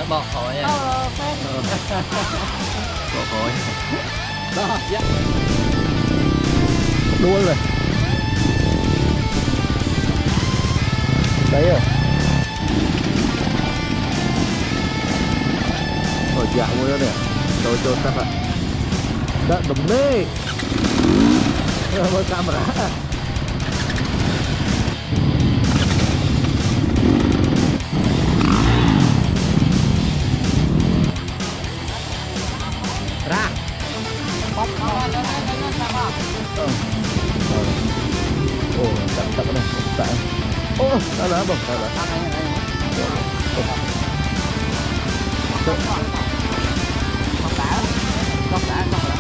bỏ khỏi phên bỏ khỏi đó đuôi rồi đấy rồi rồi dạo mới nè tôi cho các bạn đã đúng đấy với camera ra bóc ồ cẩn thận này tại ô đã bông đã không đã